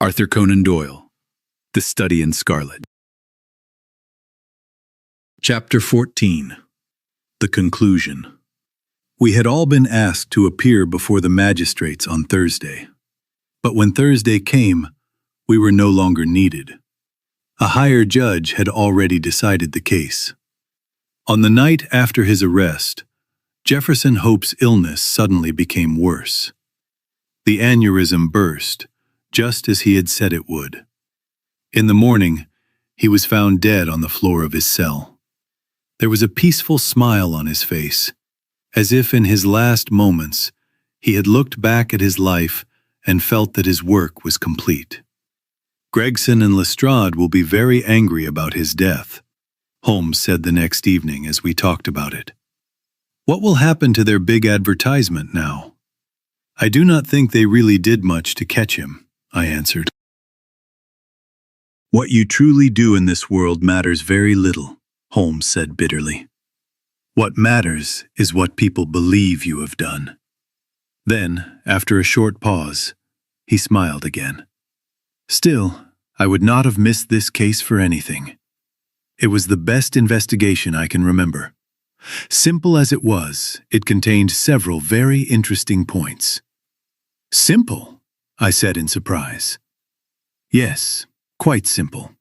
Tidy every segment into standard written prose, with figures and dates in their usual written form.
Arthur Conan Doyle, The Study in Scarlet. Chapter 14. The Conclusion. We had all been asked to appear before the magistrates on Thursday. But when Thursday came, we were no longer needed. A higher judge had already decided the case. On the night after his arrest, Jefferson Hope's illness suddenly became worse. The aneurysm burst, just as he had said it would. In the morning, he was found dead on the floor of his cell. There was a peaceful smile on his face, as if in his last moments he had looked back at his life and felt that his work was complete. Gregson and Lestrade will be very angry about his death, Holmes said the next evening as we talked about it. What will happen to their big advertisement now? I do not think they really did much to catch him, I answered. What you truly do in this world matters very little, Holmes said bitterly. What matters is what people believe you have done. Then, after a short pause, he smiled again. Still, I would not have missed this case for anything. It was the best investigation I can remember. Simple as it was, it contained several very interesting points. Simple? I said in surprise. Yes, quite simple,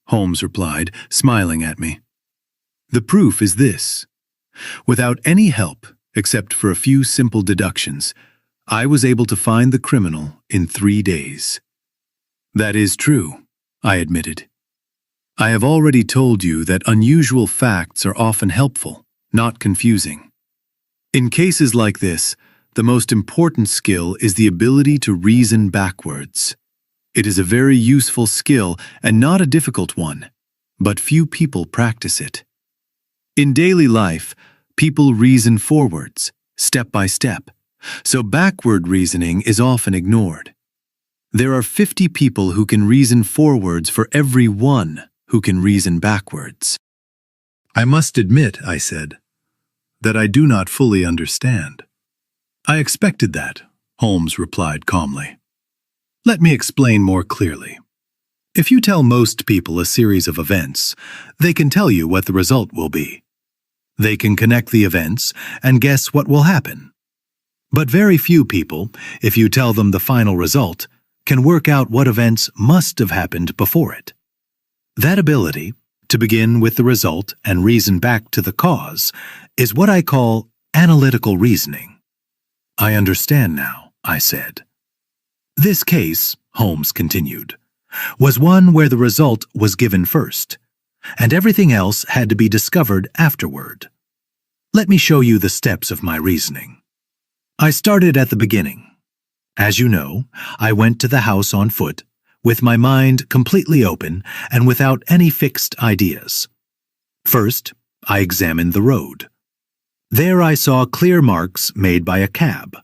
Holmes replied, smiling at me. The proof is this. Without any help, except for a few simple deductions, I was able to find the criminal in 3 days. That is true, I admitted. I have already told you that unusual facts are often helpful, not confusing. In cases like this, the most important skill is the ability to reason backwards. It is a very useful skill and not a difficult one, but few people practice it. In daily life, people reason forwards, step by step, so backward reasoning is often ignored. There are 50 people who can reason forwards for every one who can reason backwards. I must admit, I said, that I do not fully understand. I expected that, Holmes replied calmly. Let me explain more clearly. If you tell most people a series of events, they can tell you what the result will be. They can connect the events and guess what will happen. But very few people, if you tell them the final result, can work out what events must have happened before it. That ability, to begin with the result and reason back to the cause, is what I call analytical reasoning. I understand now, I said. This case, Holmes continued, was one where the result was given first, and everything else had to be discovered afterward. Let me show you the steps of my reasoning. I started at the beginning. As you know, I went to the house on foot, with my mind completely open and without any fixed ideas. First, I examined the road. There I saw clear marks made by a cab.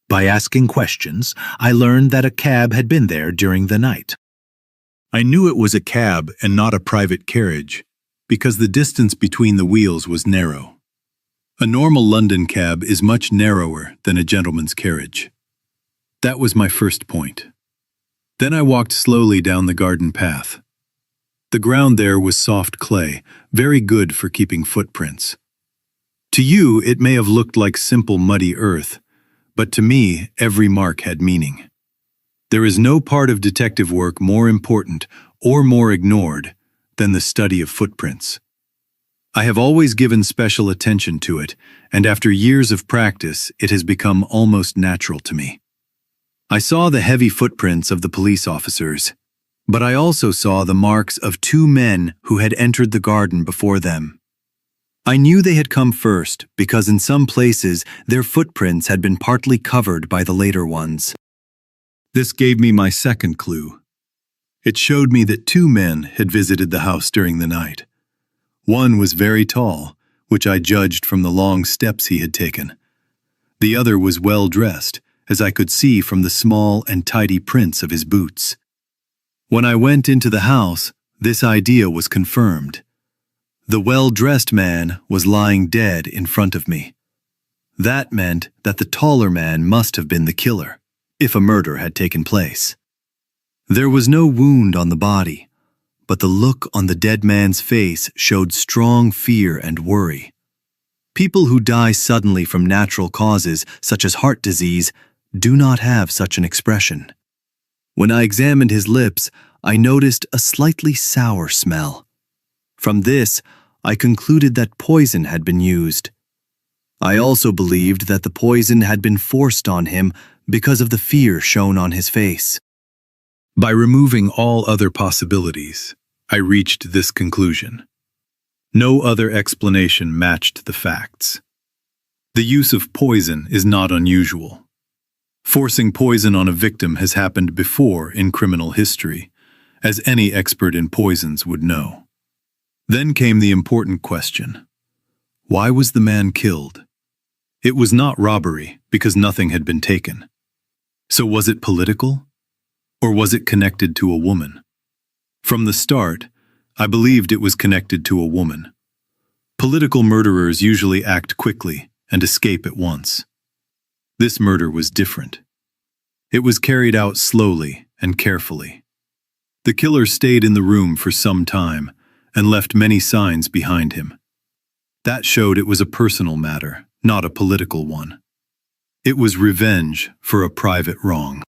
By asking questions, I learned that a cab had been there during the night. I knew it was a cab and not a private carriage, because the distance between the wheels was narrow. A normal London cab is much narrower than a gentleman's carriage. That was my first point. Then I walked slowly down the garden path. The ground there was soft clay, very good for keeping footprints. To you, it may have looked like simple muddy earth, but to me, every mark had meaning. There is no part of detective work more important or more ignored than the study of footprints. I have always given special attention to it, and after years of practice, it has become almost natural to me. I saw the heavy footprints of the police officers, but I also saw the marks of 2 men who had entered the garden before them. I knew they had come first because in some places their footprints had been partly covered by the later ones. This gave me my second clue. It showed me that 2 men had visited the house during the night. One was very tall, which I judged from the long steps he had taken. The other was well dressed, as I could see from the small and tidy prints of his boots. When I went into the house, this idea was confirmed. The well-dressed man was lying dead in front of me. That meant that the taller man must have been the killer, if a murder had taken place. There was no wound on the body, but the look on the dead man's face showed strong fear and worry. People who die suddenly from natural causes, such as heart disease, do not have such an expression. When I examined his lips, I noticed a slightly sour smell. From this, I concluded that poison had been used. I also believed that the poison had been forced on him because of the fear shown on his face. By removing all other possibilities, I reached this conclusion. No other explanation matched the facts. The use of poison is not unusual. Forcing poison on a victim has happened before in criminal history, as any expert in poisons would know. Then came the important question. Why was the man killed? It was not robbery because nothing had been taken. So was it political? Or was it connected to a woman? From the start, I believed it was connected to a woman. Political murderers usually act quickly and escape at once. This murder was different. It was carried out slowly and carefully. The killer stayed in the room for some time and left many signs behind him. That showed it was a personal matter, not a political one. It was revenge for a private wrong.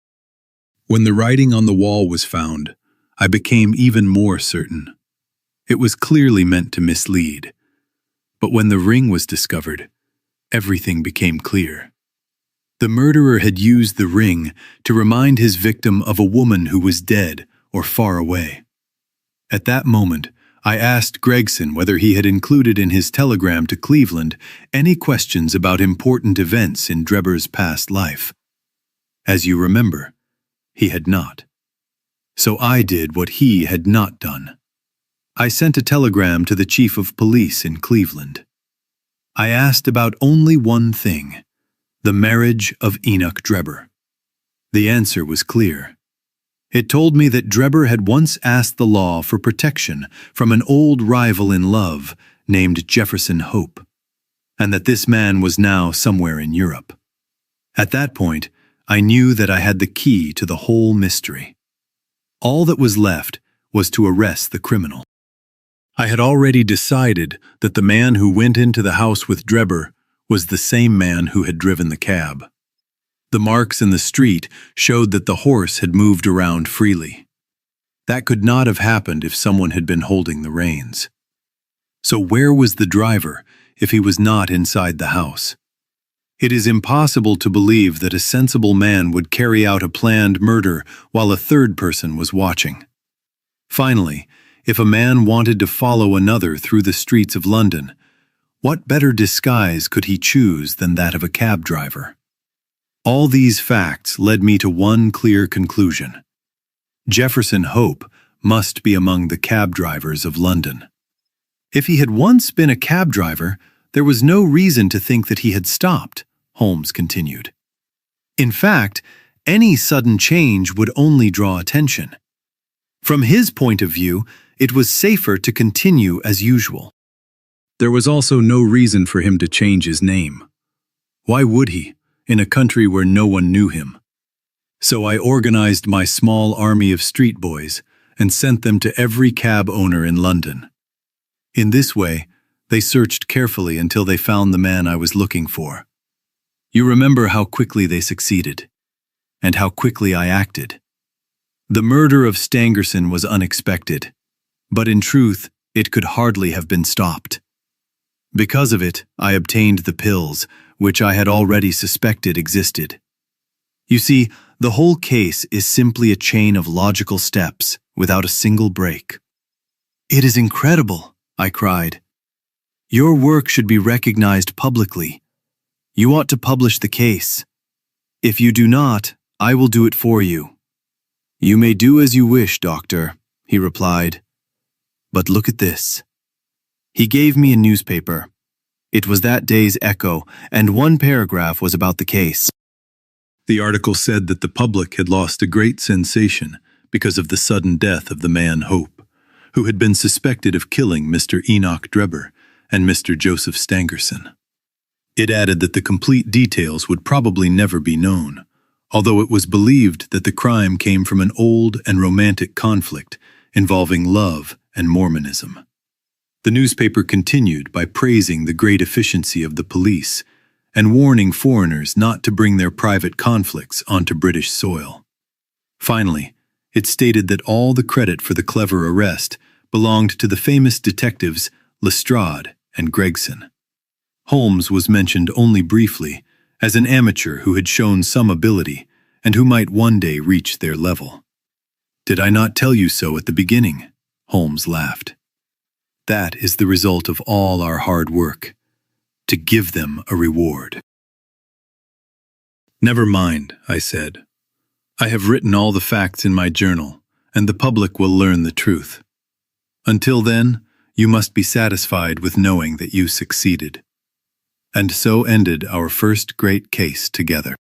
When the writing on the wall was found, I became even more certain. It was clearly meant to mislead. But when the ring was discovered, everything became clear. The murderer had used the ring to remind his victim of a woman who was dead or far away. At that moment, I asked Gregson whether he had included in his telegram to Cleveland any questions about important events in Drebber's past life. As you remember, he had not. So I did what he had not done. I sent a telegram to the chief of police in Cleveland. I asked about only one thing, the marriage of Enoch Drebber. The answer was clear. It told me that Drebber had once asked the law for protection from an old rival in love named Jefferson Hope, and that this man was now somewhere in Europe. At that point, I knew that I had the key to the whole mystery. All that was left was to arrest the criminal. I had already decided that the man who went into the house with Drebber was the same man who had driven the cab. The marks in the street showed that the horse had moved around freely. That could not have happened if someone had been holding the reins. So where was the driver if he was not inside the house? It is impossible to believe that a sensible man would carry out a planned murder while a third person was watching. Finally, if a man wanted to follow another through the streets of London, what better disguise could he choose than that of a cab driver? All these facts led me to one clear conclusion. Jefferson Hope must be among the cab drivers of London. If he had once been a cab driver, there was no reason to think that he had stopped, Holmes continued. In fact, any sudden change would only draw attention. From his point of view, it was safer to continue as usual. There was also no reason for him to change his name. Why would he, in a country where no one knew him? So I organized my small army of street boys and sent them to every cab owner in London. In this way, they searched carefully until they found the man I was looking for. You remember how quickly they succeeded, and how quickly I acted. The murder of Stangerson was unexpected, but in truth, it could hardly have been stopped. Because of it, I obtained the pills, which I had already suspected existed. You see, the whole case is simply a chain of logical steps without a single break. "It is incredible," I cried. "Your work should be recognized publicly. You ought to publish the case. If you do not, I will do it for you." "You may do as you wish, Doctor," he replied. "But look at this." He gave me a newspaper. It was that day's Echo, and one paragraph was about the case. The article said that the public had lost a great sensation because of the sudden death of the man Hope, who had been suspected of killing Mr. Enoch Drebber and Mr. Joseph Stangerson. It added that the complete details would probably never be known, although it was believed that the crime came from an old and romantic conflict involving love and Mormonism. The newspaper continued by praising the great efficiency of the police and warning foreigners not to bring their private conflicts onto British soil. Finally, it stated that all the credit for the clever arrest belonged to the famous detectives Lestrade and Gregson. Holmes was mentioned only briefly as an amateur who had shown some ability and who might one day reach their level. "Did I not tell you so at the beginning?" Holmes laughed. "That is the result of all our hard work, to give them a reward." "Never mind," I said. "I have written all the facts in my journal, and the public will learn the truth. Until then, you must be satisfied with knowing that you succeeded." And so ended our first great case together.